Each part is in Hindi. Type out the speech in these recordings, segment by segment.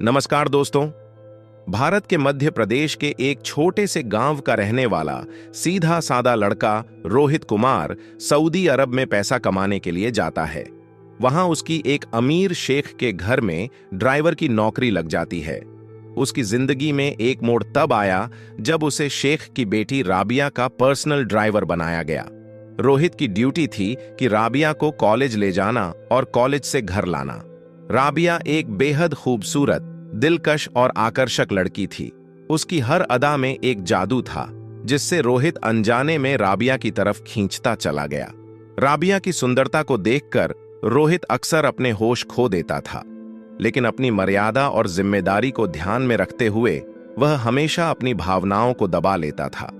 नमस्कार दोस्तों। भारत के मध्य प्रदेश के एक छोटे से गांव का रहने वाला सीधा सादा लड़का रोहित कुमार सऊदी अरब में पैसा कमाने के लिए जाता है। वहां उसकी एक अमीर शेख के घर में ड्राइवर की नौकरी लग जाती है। उसकी जिंदगी में एक मोड़ तब आया जब उसे शेख की बेटी राबिया का पर्सनल ड्राइवर बनाया गया। रोहित की ड्यूटी थी कि राबिया को कॉलेज ले जाना और कॉलेज से घर लाना। राबिया एक बेहद खूबसूरत, दिलकश और आकर्षक लड़की थी। उसकी हर अदा में एक जादू था जिससे रोहित अनजाने में राबिया की तरफ खींचता चला गया। राबिया की सुंदरता को देखकर रोहित अक्सर अपने होश खो देता था, लेकिन अपनी मर्यादा और जिम्मेदारी को ध्यान में रखते हुए वह हमेशा अपनी भावनाओं को दबा लेता था।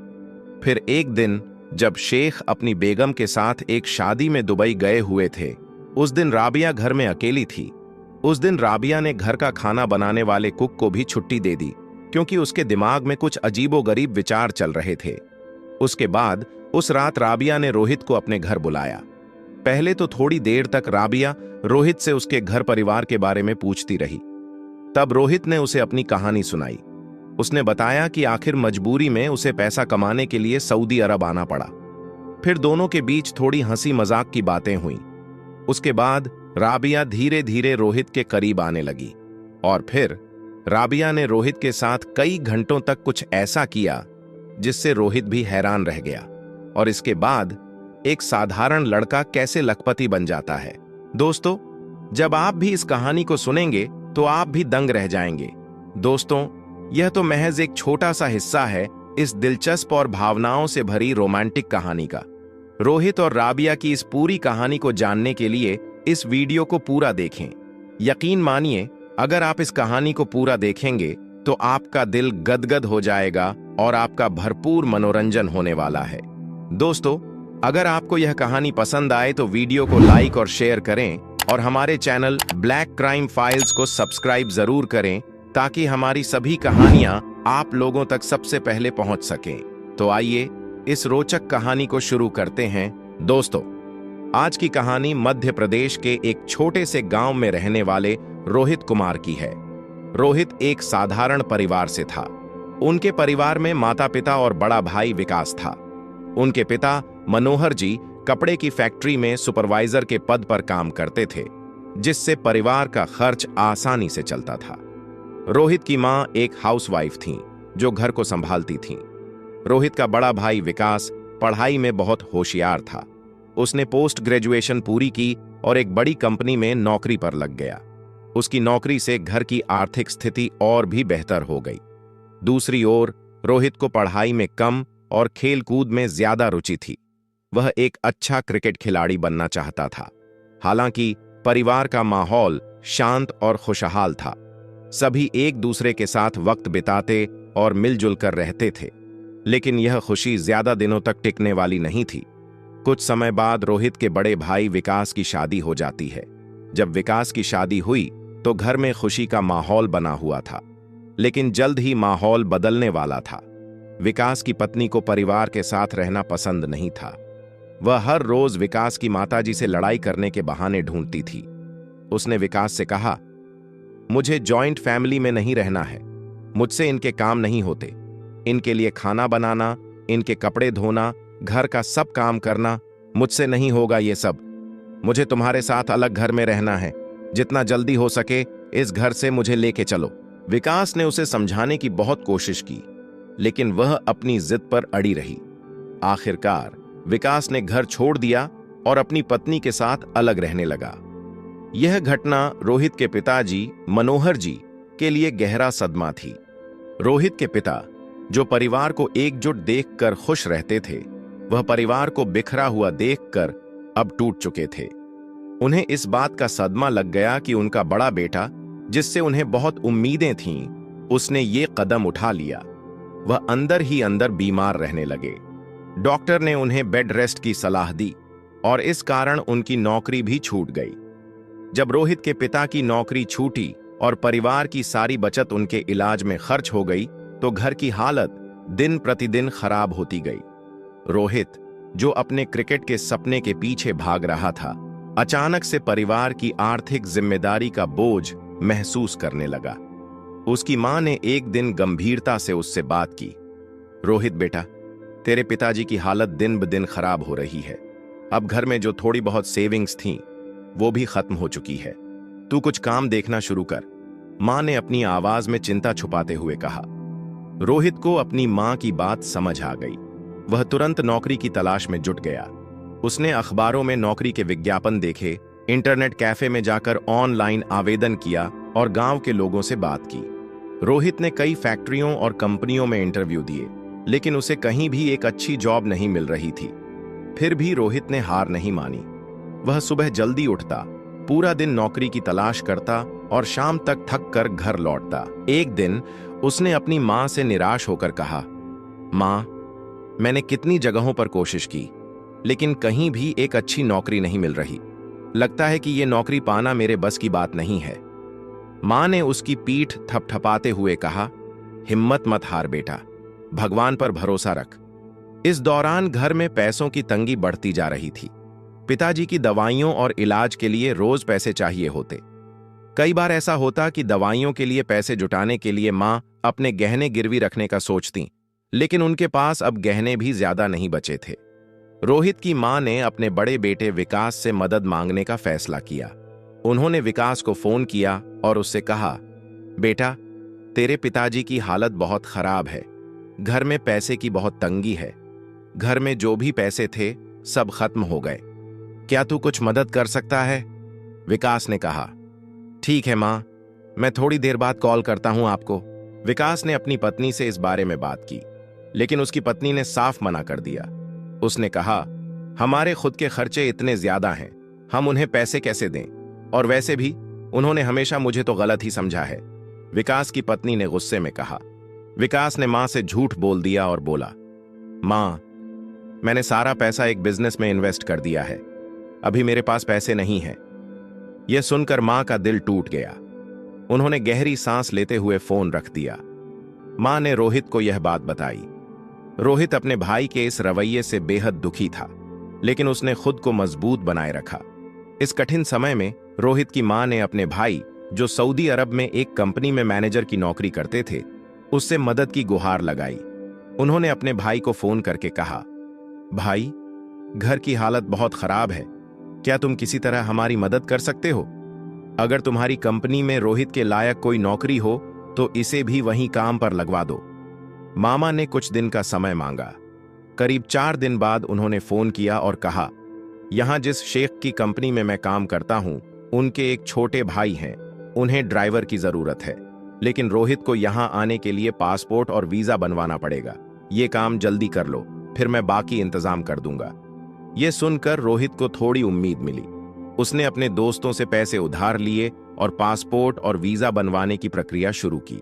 फिर एक दिन जब शेख अपनी बेगम के साथ एक शादी में दुबई गए हुए थे, उस दिन राबिया घर में अकेली थी। उस दिन राबिया ने घर का खाना बनाने वाले कुक को भी छुट्टी दे दी, क्योंकि उसके दिमाग में कुछ अजीबोगरीब विचार चल रहे थे। उसके बाद उस रात राबिया ने रोहित को अपने घर बुलाया। पहले तो थोड़ी देर तक राबिया रोहित से उसके घर परिवार के बारे में पूछती रही। तब रोहित ने उसे अपनी कहानी सुनाई। उसने बताया कि आखिर मजबूरी में उसे पैसा कमाने के लिए सऊदी अरब आना पड़ा। फिर दोनों के बीच थोड़ी हंसी मजाक की बातें हुईं। उसके बाद राबिया धीरे धीरे रोहित के करीब आने लगी और फिर राबिया ने रोहित के साथ कई घंटों तक कुछ ऐसा किया जिससे रोहित भी हैरान रह गया। और इसके बाद एक साधारण लड़का कैसे लखपति बन जाता है। दोस्तों, जब आप भी इस कहानी को सुनेंगे तो आप भी दंग रह जाएंगे। दोस्तों, यह तो महज एक छोटा सा हिस्सा है इस दिलचस्प और भावनाओं से भरी रोमांटिक कहानी का। रोहित और राबिया की इस पूरी कहानी को जानने के लिए इस वीडियो को पूरा देखें। यकीन मानिए, अगर आप इस कहानी को पूरा देखेंगे तो आपका दिल गदगद हो जाएगा और आपका भरपूर मनोरंजन होने वाला है। दोस्तों, अगर आपको यह कहानी पसंद आए तो वीडियो को लाइक और शेयर करें और हमारे चैनल ब्लैक क्राइम फाइल्स को सब्सक्राइब जरूर करें, ताकि हमारी सभी कहानियां आप लोगों तक सबसे पहले पहुंच सकें। तो आइए इस रोचक कहानी को शुरू करते हैं। दोस्तों, आज की कहानी मध्य प्रदेश के एक छोटे से गांव में रहने वाले रोहित कुमार की है। रोहित एक साधारण परिवार से था। उनके परिवार में माता पिता और बड़ा भाई विकास था। उनके पिता मनोहर जी कपड़े की फैक्ट्री में सुपरवाइजर के पद पर काम करते थे, जिससे परिवार का खर्च आसानी से चलता था। रोहित की मां एक हाउसवाइफ थीं, जो घर को संभालती थीं। रोहित का बड़ा भाई विकास पढ़ाई में बहुत होशियार था। उसने पोस्ट ग्रेजुएशन पूरी की और एक बड़ी कंपनी में नौकरी पर लग गया। उसकी नौकरी से घर की आर्थिक स्थिति और भी बेहतर हो गई। दूसरी ओर रोहित को पढ़ाई में कम और खेलकूद में ज्यादा रुचि थी। वह एक अच्छा क्रिकेट खिलाड़ी बनना चाहता था। हालांकि परिवार का माहौल शांत और खुशहाल था। सभी एक दूसरे के साथ वक्त बिताते और मिलजुल कर रहते थे, लेकिन यह खुशी ज्यादा दिनों तक टिकने वाली नहीं थी। कुछ समय बाद रोहित के बड़े भाई विकास की शादी हो जाती है। जब विकास की शादी हुई तो घर में खुशी का माहौल बना हुआ था, लेकिन जल्द ही माहौल बदलने वाला था। विकास की पत्नी को परिवार के साथ रहना पसंद नहीं था। वह हर रोज विकास की माताजी से लड़ाई करने के बहाने ढूंढती थी। उसने विकास से कहा, मुझे जॉइंट फैमिली में नहीं रहना है। मुझसे इनके काम नहीं होते। इनके लिए खाना बनाना, इनके कपड़े धोना, घर का सब काम करना, मुझसे नहीं होगा ये सब। मुझे तुम्हारे साथ अलग घर में रहना है। जितना जल्दी हो सके इस घर से मुझे लेके चलो। विकास ने उसे समझाने की बहुत कोशिश की, लेकिन वह अपनी जिद पर अड़ी रही। आखिरकार विकास ने घर छोड़ दिया और अपनी पत्नी के साथ अलग रहने लगा। यह घटना रोहित के पिताजी मनोहर जी के लिए गहरा सदमा थी। रोहित के पिता, जो परिवार को एकजुट देखकर खुश रहते थे, वह परिवार को बिखरा हुआ देखकर अब टूट चुके थे। उन्हें इस बात का सदमा लग गया कि उनका बड़ा बेटा, जिससे उन्हें बहुत उम्मीदें थीं, उसने ये कदम उठा लिया। वह अंदर ही अंदर बीमार रहने लगे। डॉक्टर ने उन्हें बेड रेस्ट की सलाह दी और इस कारण उनकी नौकरी भी छूट गई। जब रोहित के पिता की नौकरी छूटी और परिवार की सारी बचत उनके इलाज में खर्च हो गई, तो घर की हालत दिन प्रतिदिन खराब होती गई। रोहित, जो अपने क्रिकेट के सपने के पीछे भाग रहा था, अचानक से परिवार की आर्थिक जिम्मेदारी का बोझ महसूस करने लगा। उसकी मां ने एक दिन गंभीरता से उससे बात की। रोहित बेटा, तेरे पिताजी की हालत दिन ब दिन खराब हो रही है। अब घर में जो थोड़ी बहुत सेविंग्स थीं, वो भी खत्म हो चुकी है। तू कुछ काम देखना शुरू कर। मां ने अपनी आवाज में चिंता छुपाते हुए कहा। रोहित को अपनी मां की बात समझ आ गई। वह तुरंत नौकरी की तलाश में जुट गया। उसने अखबारों में नौकरी के विज्ञापन देखे, इंटरनेट कैफे में जाकर ऑनलाइन आवेदन किया और गांव के लोगों से बात की। रोहित ने कई फैक्ट्रियों और कंपनियों में इंटरव्यू दिए, लेकिन उसे कहीं भी एक अच्छी जॉब नहीं मिल रही थी। फिर भी रोहित ने हार नहीं मानी। वह सुबह जल्दी उठता, पूरा दिन नौकरी की तलाश करता और शाम तक थक कर घर लौटता। एक दिन उसने अपनी मां से निराश होकर कहा, मां, मैंने कितनी जगहों पर कोशिश की, लेकिन कहीं भी एक अच्छी नौकरी नहीं मिल रही। लगता है कि यह नौकरी पाना मेरे बस की बात नहीं है। मां ने उसकी पीठ थपथपाते हुए कहा, हिम्मत मत हार बेटा, भगवान पर भरोसा रख। इस दौरान घर में पैसों की तंगी बढ़ती जा रही थी। पिताजी की दवाइयों और इलाज के लिए रोज पैसे चाहिए होते। कई बार ऐसा होता कि दवाइयों के लिए पैसे जुटाने के लिए मां अपने गहने गिरवी रखने का सोचती, लेकिन उनके पास अब गहने भी ज्यादा नहीं बचे थे। रोहित की मां ने अपने बड़े बेटे विकास से मदद मांगने का फैसला किया। उन्होंने विकास को फोन किया और उससे कहा, बेटा, तेरे पिताजी की हालत बहुत खराब है। घर में पैसे की बहुत तंगी है। घर में जो भी पैसे थे सब खत्म हो गए। क्या तू कुछ मदद कर सकता है? विकास ने कहा, ठीक है मां, मैं थोड़ी देर बाद कॉल करता हूं आपको। विकास ने अपनी पत्नी से इस बारे में बात की, लेकिन उसकी पत्नी ने साफ मना कर दिया। उसने कहा, हमारे खुद के खर्चे इतने ज्यादा हैं, हम उन्हें पैसे कैसे दें? और वैसे भी उन्होंने हमेशा मुझे तो गलत ही समझा है। विकास की पत्नी ने गुस्से में कहा। विकास ने मां से झूठ बोल दिया और बोला, मां, मैंने सारा पैसा एक बिजनेस में इन्वेस्ट कर दिया है। अभी मेरे पास पैसे नहीं हैं। यह सुनकर मां का दिल टूट गया। उन्होंने गहरी सांस लेते हुए फोन रख दिया। मां ने रोहित को यह बात बताई। रोहित अपने भाई के इस रवैये से बेहद दुखी था, लेकिन उसने खुद को मजबूत बनाए रखा। इस कठिन समय में रोहित की मां ने अपने भाई, जो सऊदी अरब में एक कंपनी में मैनेजर की नौकरी करते थे, उससे मदद की गुहार लगाई। उन्होंने अपने भाई को फोन करके कहा, भाई, घर की हालत बहुत खराब है। क्या तुम किसी तरह हमारी मदद कर सकते हो? अगर तुम्हारी कंपनी में रोहित के लायक कोई नौकरी हो तो इसे भी वहीं काम पर लगवा दो। मामा ने कुछ दिन का समय मांगा। करीब 4 दिन बाद उन्होंने फोन किया और कहा, यहां जिस शेख की कंपनी में मैं काम करता हूं, उनके एक छोटे भाई हैं। उन्हें ड्राइवर की जरूरत है, लेकिन रोहित को यहां आने के लिए पासपोर्ट और वीजा बनवाना पड़ेगा। ये काम जल्दी कर लो, फिर मैं बाकी इंतजाम कर दूंगा। यह सुनकर रोहित को थोड़ी उम्मीद मिली। उसने अपने दोस्तों से पैसे उधार लिए और पासपोर्ट और वीजा बनवाने की प्रक्रिया शुरू की।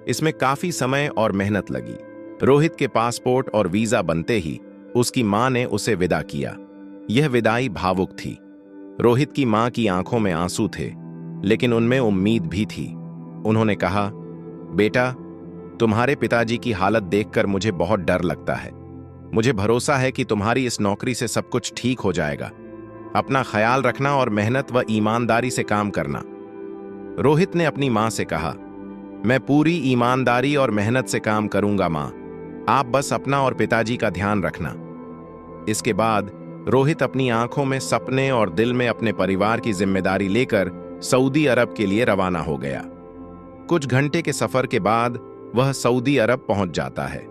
इसमें काफी समय और मेहनत लगी। रोहित के पासपोर्ट और वीजा बनते ही उसकी मां ने उसे विदा किया। यह विदाई भावुक थी। रोहित की मां की आंखों में आंसू थे, लेकिन उनमें उम्मीद भी थी। उन्होंने कहा, बेटा, तुम्हारे पिताजी की हालत देखकर मुझे बहुत डर लगता है। मुझे भरोसा है कि तुम्हारी इस नौकरी से सब कुछ ठीक हो जाएगा। अपना ख्याल रखना और मेहनत व ईमानदारी से काम करना। रोहित ने अपनी मां से कहा, मैं पूरी ईमानदारी और मेहनत से काम करूंगा मां। आप बस अपना और पिताजी का ध्यान रखना। इसके बाद रोहित अपनी आंखों में सपने और दिल में अपने परिवार की जिम्मेदारी लेकर सऊदी अरब के लिए रवाना हो गया। कुछ घंटे के सफर के बाद वह सऊदी अरब पहुंच जाता है।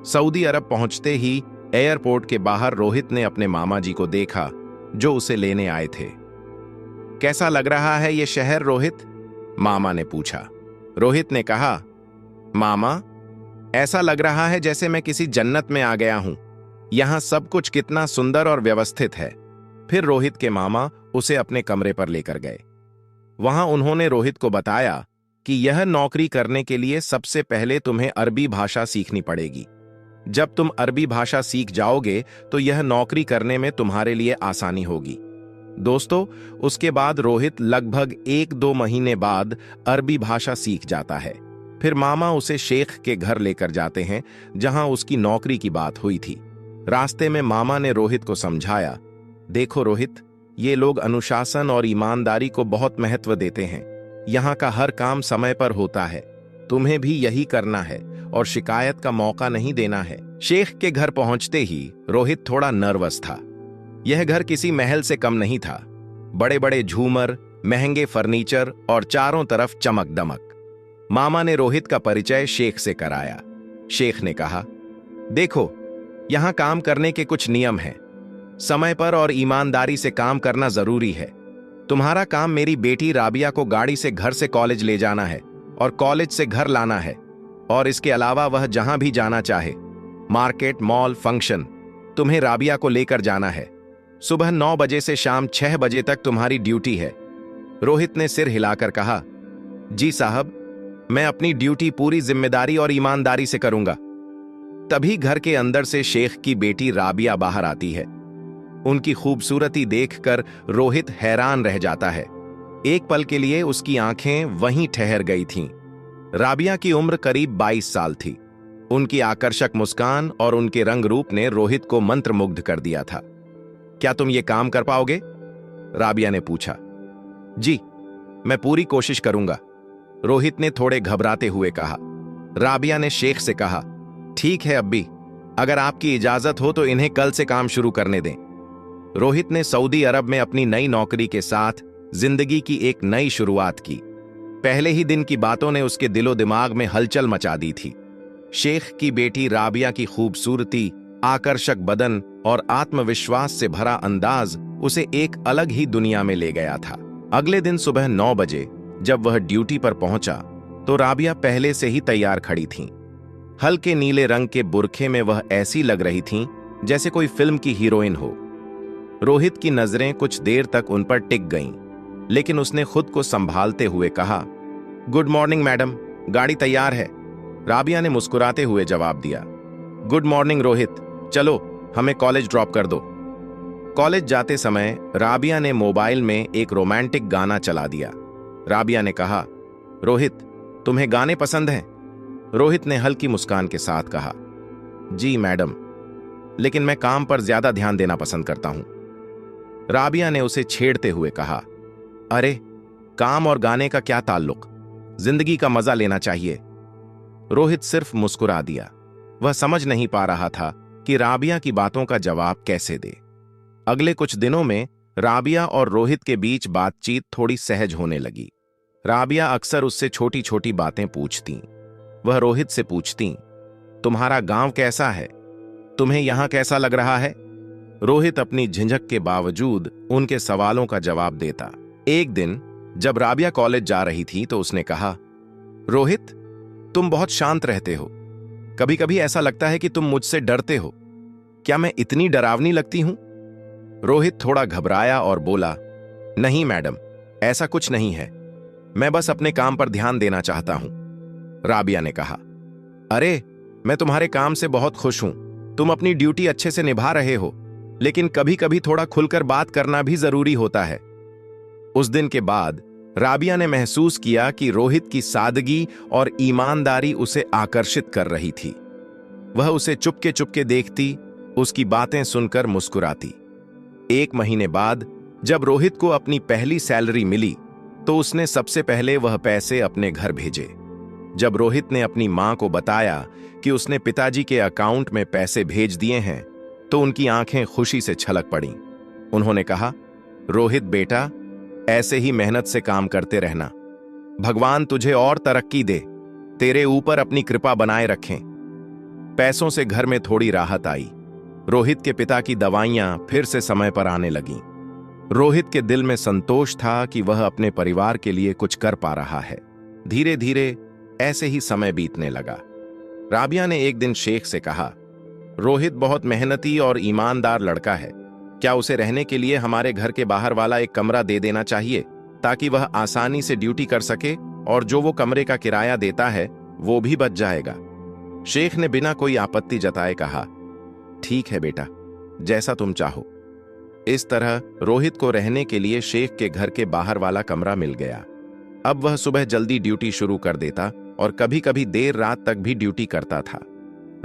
सऊदी अरब पहुंचते ही एयरपोर्ट के बाहर रोहित ने अपने मामा जी को देखा, जो उसे लेने आए थे। कैसा लग रहा है ये शहर रोहित? मामा ने पूछा। रोहित ने कहा, मामा, ऐसा लग रहा है जैसे मैं किसी जन्नत में आ गया हूं। यहां सब कुछ कितना सुंदर और व्यवस्थित है। फिर रोहित के मामा उसे अपने कमरे पर लेकर गए। वहां उन्होंने रोहित को बताया कि यह नौकरी करने के लिए सबसे पहले तुम्हें अरबी भाषा सीखनी पड़ेगी। जब तुम अरबी भाषा सीख जाओगे तो यह नौकरी करने में तुम्हारे लिए आसानी होगी। दोस्तों, उसके बाद रोहित लगभग 1-2 महीने बाद अरबी भाषा सीख जाता है। फिर मामा उसे शेख के घर लेकर जाते हैं, जहां उसकी नौकरी की बात हुई थी। रास्ते में मामा ने रोहित को समझाया, देखो रोहित, ये लोग अनुशासन और ईमानदारी को बहुत महत्व देते हैं। यहाँ का हर काम समय पर होता है। तुम्हें भी यही करना है और शिकायत का मौका नहीं देना है। शेख के घर पहुंचते ही रोहित थोड़ा नर्वस था। यह घर किसी महल से कम नहीं था। बड़े बड़े झूमर, महंगे फर्नीचर और चारों तरफ चमक दमक। मामा ने रोहित का परिचय शेख से कराया। शेख ने कहा, देखो, यहां काम करने के कुछ नियम हैं। समय पर और ईमानदारी से काम करना जरूरी है। तुम्हारा काम मेरी बेटी राबिया को गाड़ी से घर से कॉलेज ले जाना है और कॉलेज से घर लाना है, और इसके अलावा वह जहां भी जाना चाहे, मार्केट, मॉल, फंक्शन, तुम्हें राबिया को लेकर जाना है। सुबह 9 बजे से शाम 6 बजे तक तुम्हारी ड्यूटी है। रोहित ने सिर हिलाकर कहा, जी साहब, मैं अपनी ड्यूटी पूरी जिम्मेदारी और ईमानदारी से करूंगा। तभी घर के अंदर से शेख की बेटी राबिया बाहर आती है। उनकी खूबसूरती देखकर रोहित हैरान रह जाता है। एक पल के लिए उसकी आंखें वहीं ठहर गई थीं। राबिया की उम्र करीब 22 साल थी। उनकी आकर्षक मुस्कान और उनके रंग रूप ने रोहित को मंत्रमुग्ध कर दिया था। क्या तुम ये काम कर पाओगे? राबिया ने पूछा। जी, मैं पूरी कोशिश करूंगा, रोहित ने थोड़े घबराते हुए कहा। राबिया ने शेख से कहा, ठीक है अब्बी, अगर आपकी इजाजत हो तो इन्हें कल से काम शुरू करने दें। रोहित ने सऊदी अरब में अपनी नई नौकरी के साथ जिंदगी की एक नई शुरुआत की। पहले ही दिन की बातों ने उसके दिलो दिमाग में हलचल मचा दी थी। शेख की बेटी राबिया की खूबसूरती, आकर्षक बदन और आत्मविश्वास से भरा अंदाज उसे एक अलग ही दुनिया में ले गया था। अगले दिन सुबह 9 बजे जब वह ड्यूटी पर पहुंचा तो राबिया पहले से ही तैयार खड़ी थीं। हल्के नीले रंग के बुरखे में वह ऐसी लग रही थीं जैसे कोई फिल्म की हीरोइन हो। रोहित की नजरें कुछ देर तक उन पर टिक गईं, लेकिन उसने खुद को संभालते हुए कहा, गुड मॉर्निंग मैडम, गाड़ी तैयार है। राबिया ने मुस्कुराते हुए जवाब दिया, गुड मॉर्निंग रोहित, चलो हमें कॉलेज ड्रॉप कर दो। कॉलेज जाते समय राबिया ने मोबाइल में एक रोमांटिक गाना चला दिया। राबिया ने कहा, रोहित, तुम्हें गाने पसंद हैं? रोहित ने हल्की मुस्कान के साथ कहा, जी मैडम, लेकिन मैं काम पर ज्यादा ध्यान देना पसंद करता हूं। राबिया ने उसे छेड़ते हुए कहा, अरे, काम और गाने का क्या ताल्लुक? जिंदगी का मजा लेना चाहिए। रोहित सिर्फ मुस्कुरा दिया। वह समझ नहीं पा रहा था कि राबिया की बातों का जवाब कैसे दे। अगले कुछ दिनों में राबिया और रोहित के बीच बातचीत थोड़ी सहज होने लगी। राबिया अक्सर उससे छोटी छोटी बातें पूछती। वह रोहित से पूछती, तुम्हारा गांव कैसा है? तुम्हें यहां कैसा लग रहा है? रोहित अपनी झिझक के बावजूद उनके सवालों का जवाब देता। एक दिन जब राबिया कॉलेज जा रही थी तो उसने कहा, रोहित, तुम बहुत शांत रहते हो। कभी कभी ऐसा लगता है कि तुम मुझसे डरते हो। क्या मैं इतनी डरावनी लगती हूं? रोहित थोड़ा घबराया और बोला, नहीं मैडम, ऐसा कुछ नहीं है। मैं बस अपने काम पर ध्यान देना चाहता हूं। राबिया ने कहा, अरे, मैं तुम्हारे काम से बहुत खुश हूं। तुम अपनी ड्यूटी अच्छे से निभा रहे हो, लेकिन कभी कभी थोड़ा खुलकर बात करना भी जरूरी होता है। उस दिन के बाद राबिया ने महसूस किया कि रोहित की सादगी और ईमानदारी उसे आकर्षित कर रही थी। वह उसे चुपके चुपके देखती, उसकी बातें सुनकर मुस्कुराती। 1 महीने बाद जब रोहित को अपनी पहली सैलरी मिली तो उसने सबसे पहले वह पैसे अपने घर भेजे। जब रोहित ने अपनी मां को बताया कि उसने पिताजी के अकाउंट में पैसे भेज दिए हैं तो उनकी आंखें खुशी से छलक पड़ीं। उन्होंने कहा, रोहित बेटा, ऐसे ही मेहनत से काम करते रहना। भगवान तुझे और तरक्की दे, तेरे ऊपर अपनी कृपा बनाए रखें। पैसों से घर में थोड़ी राहत आई। रोहित के पिता की दवाइयां फिर से समय पर आने लगीं। रोहित के दिल में संतोष था कि वह अपने परिवार के लिए कुछ कर पा रहा है। धीरे धीरे ऐसे ही समय बीतने लगा। राबिया ने एक दिन शेख से कहा, रोहित बहुत मेहनती और ईमानदार लड़का है। क्या उसे रहने के लिए हमारे घर के बाहर वाला एक कमरा दे देना चाहिए ताकि वह आसानी से ड्यूटी कर सके, और जो वो कमरे का किराया देता है वो भी बच जाएगा। शेख ने बिना कोई आपत्ति जताए कहा, ठीक है बेटा, जैसा तुम चाहो। इस तरह रोहित को रहने के लिए शेख के घर के बाहर वाला कमरा मिल गया। अब वह सुबह जल्दी ड्यूटी शुरू कर देता और कभी कभी देर रात तक भी ड्यूटी करता था।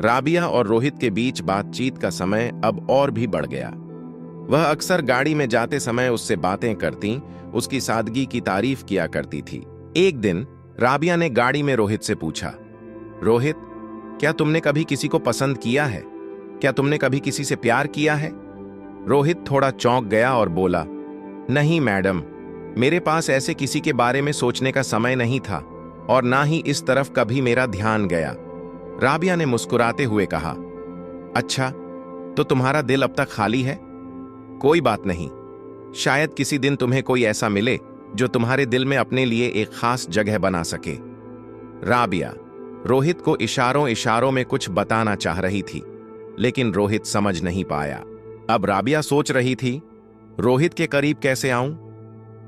राबिया और रोहित के बीच बातचीत का समय अब और भी बढ़ गया। वह अक्सर गाड़ी में जाते समय उससे बातें करती, उसकी सादगी की तारीफ किया करती थी। एक दिन राबिया ने गाड़ी में रोहित से पूछा, रोहित, क्या तुमने कभी किसी को पसंद किया है? क्या तुमने कभी किसी से प्यार किया है? रोहित थोड़ा चौंक गया और बोला, नहीं मैडम, मेरे पास ऐसे किसी के बारे में सोचने का समय नहीं था और ना ही इस तरफ कभी मेरा ध्यान गया। राबिया ने मुस्कुराते हुए कहा, अच्छा, तो तुम्हारा दिल अब तक खाली है? कोई बात नहीं, शायद किसी दिन तुम्हें कोई ऐसा मिले जो तुम्हारे दिल में अपने लिए एक खास जगह बना सके। राबिया रोहित को इशारों इशारों में कुछ बताना चाह रही थी, लेकिन रोहित समझ नहीं पाया। अब राबिया सोच रही थी, रोहित के करीब कैसे आऊं?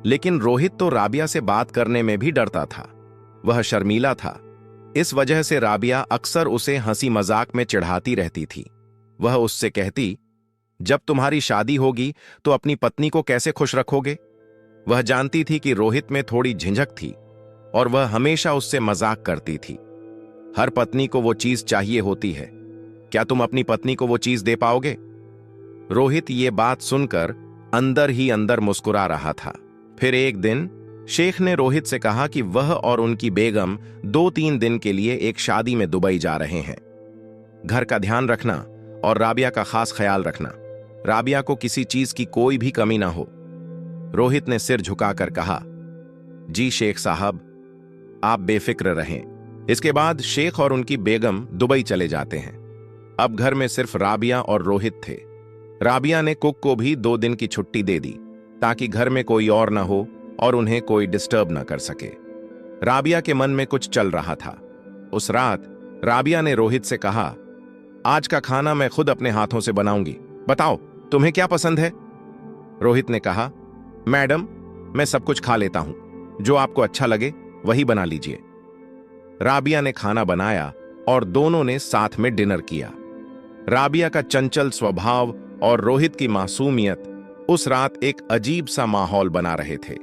लेकिन रोहित तो राबिया से बात करने में भी डरता था। वह शर्मीला था। इस वजह से राबिया अक्सर उसे हंसी मजाक में चिढ़ाती रहती थी। वह उससे कहती, जब तुम्हारी शादी होगी तो अपनी पत्नी को कैसे खुश रखोगे? वह जानती थी कि रोहित में थोड़ी झिझक थी और वह हमेशा उससे मजाक करती थी। हर पत्नी को वो चीज चाहिए होती है। क्या तुम अपनी पत्नी को वो चीज दे पाओगे? रोहित ये बात सुनकर अंदर ही अंदर मुस्कुरा रहा था। फिर एक दिन शेख ने रोहित से कहा कि वह और उनकी बेगम 2-3 दिन के लिए एक शादी में दुबई जा रहे हैं। घर का ध्यान रखना और राबिया का खास ख्याल रखना। राबिया को किसी चीज की कोई भी कमी ना हो। रोहित ने सिर झुकाकर कहा, जी शेख साहब, आप बेफिक्र रहें। इसके बाद शेख और उनकी बेगम दुबई चले जाते हैं। अब घर में सिर्फ राबिया और रोहित थे। राबिया ने कुक को भी 2 दिन की छुट्टी दे दी ताकि घर में कोई और न हो और उन्हें कोई डिस्टर्ब न कर सके। राबिया के मन में कुछ चल रहा था। उस रात राबिया ने रोहित से कहा, आज का खाना मैं खुद अपने हाथों से बनाऊंगी, बताओ तुम्हें क्या पसंद है? रोहित ने कहा, मैडम, मैं सब कुछ खा लेता हूं, जो आपको अच्छा लगे वही बना लीजिए। राबिया ने खाना बनाया और दोनों ने साथ में डिनर किया। राबिया का चंचल स्वभाव और रोहित की मासूमियत उस रात एक अजीब सा माहौल बना रहे थे।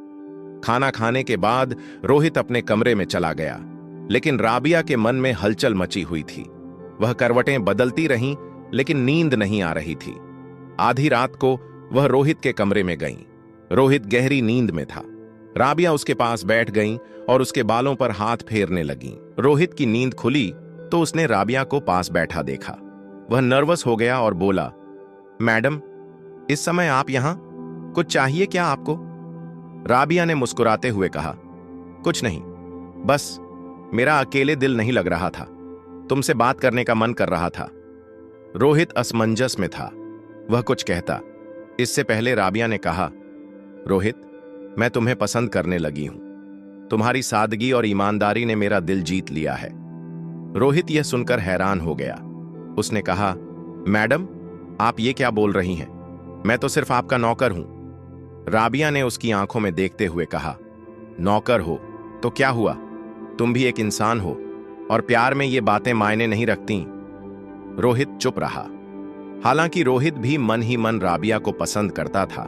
खाना खाने के बाद रोहित अपने कमरे में चला गया, लेकिन राबिया के मन में हलचल मची हुई थी। वह करवटें बदलती रहीं, लेकिन नींद नहीं आ रही थी। आधी रात को वह रोहित के कमरे में गईं। रोहित गहरी नींद में था। राबिया उसके पास बैठ गईं और उसके बालों पर हाथ फेरने लगीं। रोहित की नींद खुली तो उसने राबिया को पास बैठा देखा। वह नर्वस हो गया और बोला, मैडम, इस समय आप यहां? कुछ चाहिए क्या आपको? राबिया ने मुस्कुराते हुए कहा, कुछ नहीं, बस मेरा अकेले दिल नहीं लग रहा था, तुमसे बात करने का मन कर रहा था। रोहित असमंजस में था। वह कुछ कहता। इससे पहले राबिया ने कहा, रोहित, मैं तुम्हें पसंद करने लगी हूं। तुम्हारी सादगी और ईमानदारी ने मेरा दिल जीत लिया है। रोहित यह सुनकर हैरान हो गया। उसने कहा, मैडम, आप ये क्या बोल रही हैं? मैं तो सिर्फ आपका नौकर हूं। राबिया ने उसकी आंखों में देखते हुए कहा, नौकर हो तो क्या हुआ? तुम भी एक इंसान हो और प्यार में ये बातें मायने नहीं रखती। रोहित चुप रहा। हालांकि रोहित भी मन ही मन राबिया को पसंद करता था,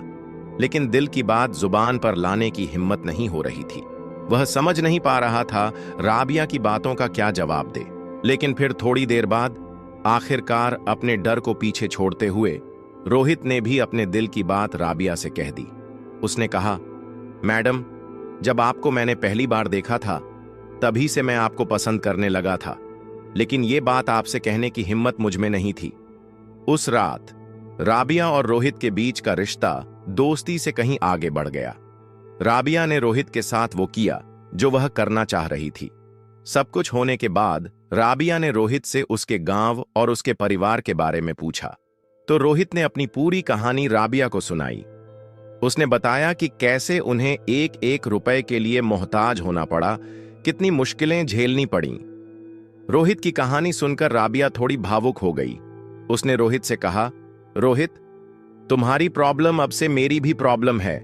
लेकिन दिल की बात जुबान पर लाने की हिम्मत नहीं हो रही थी। वह समझ नहीं पा रहा था राबिया की बातों का क्या जवाब दे। लेकिन फिर थोड़ी देर बाद आखिरकार अपने डर को पीछे छोड़ते हुए रोहित ने भी अपने दिल की बात राबिया से कह दी। उसने कहा, मैडम, जब आपको मैंने पहली बार देखा था तभी से मैं आपको पसंद करने लगा था, लेकिन ये बात आपसे कहने की हिम्मत मुझ में नहीं थी। उस रात राबिया और रोहित के बीच का रिश्ता दोस्ती से कहीं आगे बढ़ गया। राबिया ने रोहित के साथ वो किया जो वह करना चाह रही थी। सब कुछ होने के बाद राबिया ने रोहित से उसके गांव और उसके परिवार के बारे में पूछा, तो रोहित ने अपनी पूरी कहानी राबिया को सुनाई। उसने बताया कि कैसे उन्हें 1-1 रुपए के लिए मोहताज होना पड़ा, कितनी मुश्किलें झेलनी पड़ीं। रोहित की कहानी सुनकर राबिया थोड़ी भावुक हो गई। उसने रोहित से कहा, रोहित, तुम्हारी प्रॉब्लम अब से मेरी भी प्रॉब्लम है।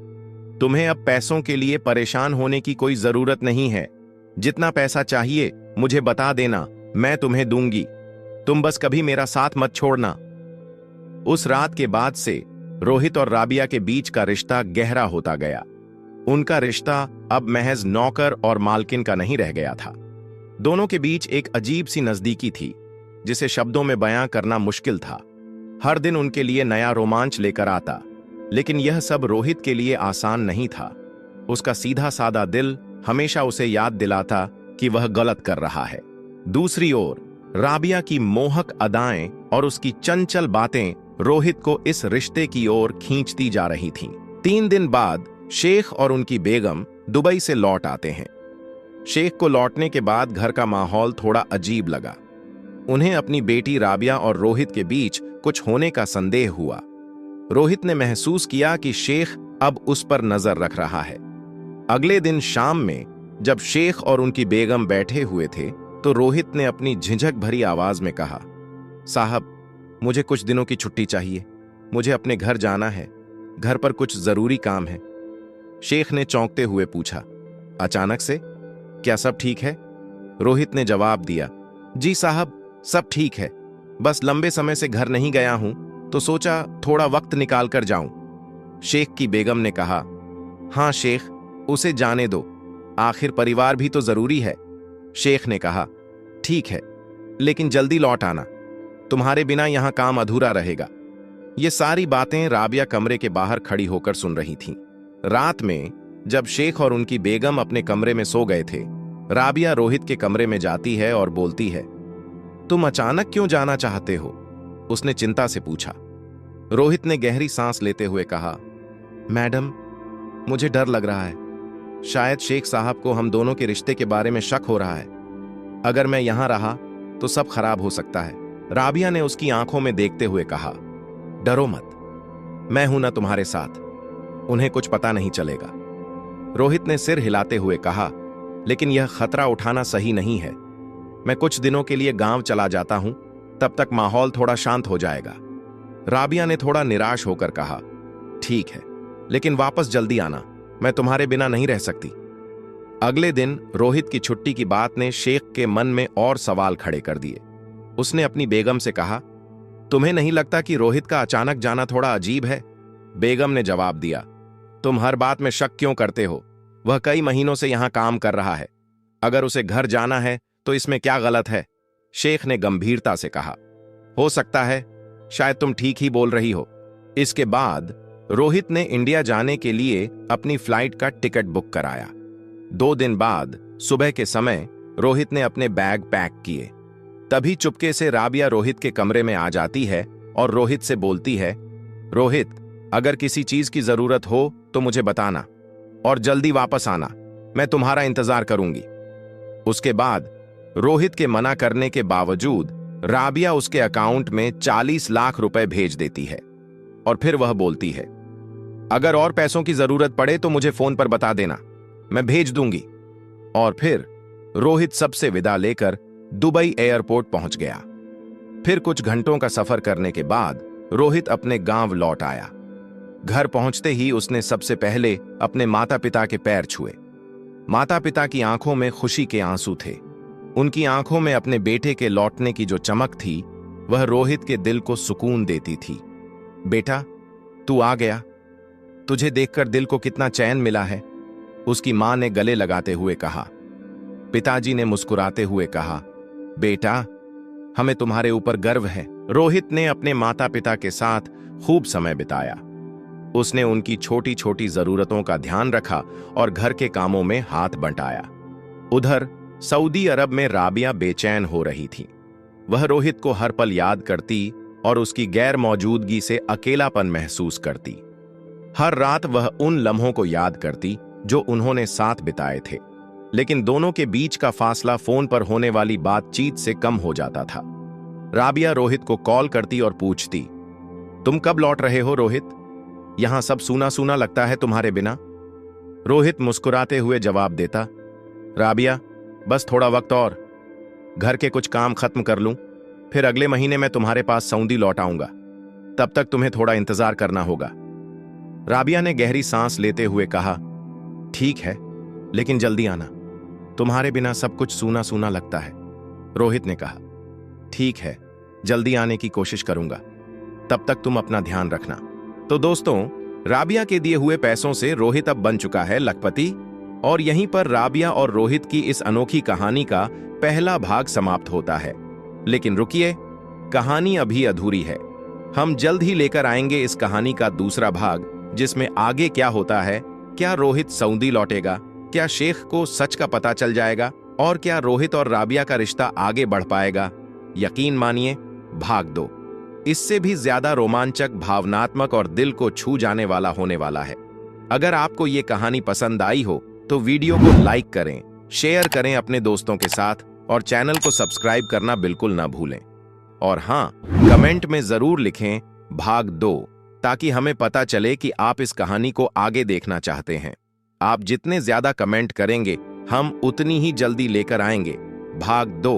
तुम्हें अब पैसों के लिए परेशान होने की कोई जरूरत नहीं है। जितना पैसा चाहिए मुझे बता देना, मैं तुम्हें दूंगी। तुम बस कभी मेरा साथ मत छोड़ना। उस रात के बाद से रोहित और राबिया के बीच का रिश्ता गहरा होता गया। उनका रिश्ता अब महज नौकर और मालकिन का नहीं रह गया था। दोनों के बीच एक अजीब सी नजदीकी थी जिसे शब्दों में बयां करना मुश्किल था। हर दिन उनके लिए नया रोमांच लेकर आता, लेकिन यह सब रोहित के लिए आसान नहीं था। उसका सीधा सादा दिल हमेशा उसे याद दिलाता कि वह गलत कर रहा है। दूसरी ओर राबिया की मोहक अदाएं और उसकी चंचल बातें रोहित को इस रिश्ते की ओर खींचती जा रही थीं। 3 दिन बाद शेख और उनकी बेगम दुबई से लौट आते हैं। शेख को लौटने के बाद घर का माहौल थोड़ा अजीब लगा। उन्हें अपनी बेटी राबिया और रोहित के बीच कुछ होने का संदेह हुआ। रोहित ने महसूस किया कि शेख अब उस पर नजर रख रहा है। अगले दिन शाम में जब शेख और उनकी बेगम बैठे हुए थे तो रोहित ने अपनी झिझक भरी आवाज में कहा, साहब, मुझे कुछ दिनों की छुट्टी चाहिए। मुझे अपने घर जाना है। घर पर कुछ जरूरी काम है। शेख ने चौंकते हुए पूछा, अचानक से? क्या सब ठीक है? रोहित ने जवाब दिया, जी साहब, सब ठीक है। बस लंबे समय से घर नहीं गया हूं तो सोचा थोड़ा वक्त निकाल कर जाऊं। शेख की बेगम ने कहा, हां शेख, उसे जाने दो, आखिर परिवार भी तो जरूरी है। शेख ने कहा, ठीक है, लेकिन जल्दी लौट आना, तुम्हारे बिना यहां काम अधूरा रहेगा। ये सारी बातें राबिया कमरे के बाहर खड़ी होकर सुन रही थीं। रात में जब शेख और उनकी बेगम अपने कमरे में सो गए थे, राबिया रोहित के कमरे में जाती है और बोलती है, तुम अचानक क्यों जाना चाहते हो? उसने चिंता से पूछा। रोहित ने गहरी सांस लेते हुए कहा, मैडम, मुझे डर लग रहा है। शायद शेख साहब को हम दोनों के रिश्ते के बारे में शक हो रहा है। अगर मैं यहां रहा तो सब खराब हो सकता है। राबिया ने उसकी आंखों में देखते हुए कहा, डरो मत, मैं हूं ना तुम्हारे साथ। उन्हें कुछ पता नहीं चलेगा। रोहित ने सिर हिलाते हुए कहा, लेकिन यह खतरा उठाना सही नहीं है। मैं कुछ दिनों के लिए गांव चला जाता हूं, तब तक माहौल थोड़ा शांत हो जाएगा। राबिया ने थोड़ा निराश होकर कहा, ठीक है, लेकिन वापस जल्दी आना, मैं तुम्हारे बिना नहीं रह सकती। अगले दिन रोहित की छुट्टी की बात ने शेख के मन में और सवाल खड़े कर दिए। उसने अपनी बेगम से कहा, तुम्हें नहीं लगता कि रोहित का अचानक जाना थोड़ा अजीब है? बेगम ने जवाब दिया, तुम हर बात में शक क्यों करते हो? वह कई महीनों से यहां काम कर रहा है। अगर उसे घर जाना है तो इसमें क्या गलत है? शेख ने गंभीरता से कहा, हो सकता है, शायद तुम ठीक ही बोल रही हो। इसके बाद रोहित ने इंडिया जाने के लिए अपनी फ्लाइट का टिकट बुक कराया। 2 दिन बाद सुबह के समय रोहित ने अपने बैग पैक किए। तभी चुपके से राबिया रोहित के कमरे में आ जाती है और रोहित से बोलती है, रोहित, अगर किसी चीज की जरूरत हो तो मुझे बताना और जल्दी वापस आना, मैं तुम्हारा इंतजार करूंगी। उसके बाद रोहित के मना करने के बावजूद राबिया उसके अकाउंट में 40 लाख रुपए भेज देती है और फिर वह बोलती है, अगर और पैसों की जरूरत पड़े तो मुझे फोन पर बता देना, मैं भेज दूंगी। और फिर रोहित सबसे विदा लेकर दुबई एयरपोर्ट पहुंच गया। फिर कुछ घंटों का सफर करने के बाद रोहित अपने गांव लौट आया। घर पहुंचते ही उसने सबसे पहले अपने माता पिता के पैर छुए। माता पिता की आंखों में खुशी के आंसू थे। उनकी आंखों में अपने बेटे के लौटने की जो चमक थी, वह रोहित के दिल को सुकून देती थी। बेटा, तू आ गया, तुझे देखकर दिल को कितना चैन मिला है, उसकी मां ने गले लगाते हुए कहा। पिताजी ने मुस्कुराते हुए कहा, बेटा, हमें तुम्हारे ऊपर गर्व है। रोहित ने अपने माता पिता के साथ खूब समय बिताया। उसने उनकी छोटी छोटी जरूरतों का ध्यान रखा और घर के कामों में हाथ बंटाया। उधर सऊदी अरब में राबिया बेचैन हो रही थी। वह रोहित को हर पल याद करती और उसकी गैर मौजूदगी से अकेलापन महसूस करती। हर रात वह उन लम्हों को याद करती जो उन्होंने साथ बिताए थे, लेकिन दोनों के बीच का फासला फोन पर होने वाली बातचीत से कम हो जाता था। राबिया रोहित को कॉल करती और पूछती, तुम कब लौट रहे हो रोहित? यहां सब सूना सूना लगता है तुम्हारे बिना। रोहित मुस्कुराते हुए जवाब देता, राबिया, बस थोड़ा वक्त और, घर के कुछ काम खत्म कर लूं, फिर अगले महीने मैं तुम्हारे पास सऊदी लौट आऊंगा। तब तक तुम्हें थोड़ा इंतजार करना होगा। राबिया ने गहरी सांस लेते हुए कहा, ठीक है, लेकिन जल्दी आना, तुम्हारे बिना सब कुछ सूना सूना लगता है। रोहित ने कहा, ठीक है, जल्दी आने की कोशिश करूंगा, तब तक तुम अपना ध्यान रखना। तो दोस्तों, राबिया के दिए हुए पैसों से रोहित अब बन चुका है लखपति, और यहीं पर राबिया और रोहित की इस अनोखी कहानी का पहला भाग समाप्त होता है। लेकिन रुकिए, कहानी अभी अधूरी है। हम जल्द ही लेकर आएंगे इस कहानी का दूसरा भाग, जिसमें आगे क्या होता है। क्या रोहित सऊदी लौटेगा? क्या शेख को सच का पता चल जाएगा? और क्या रोहित और राबिया का रिश्ता आगे बढ़ पाएगा? यकीन मानिए, भाग 2 इससे भी ज्यादा रोमांचक, भावनात्मक और दिल को छू जाने वाला होने वाला है। अगर आपको ये कहानी पसंद आई हो तो वीडियो को लाइक करें, शेयर करें अपने दोस्तों के साथ और चैनल को सब्सक्राइब करना बिल्कुल ना भूलें। और हाँ, कमेंट में जरूर लिखें भाग 2, ताकि हमें पता चले कि आप इस कहानी को आगे देखना चाहते हैं। आप जितने ज्यादा कमेंट करेंगे, हम उतनी ही जल्दी लेकर आएंगे भाग 2,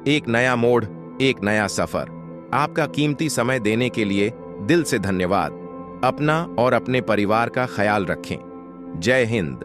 एक नया मोड़, एक नया सफर। आपका कीमती समय देने के लिए दिल से धन्यवाद। अपना और अपने परिवार का ख्याल रखें। जय हिंद।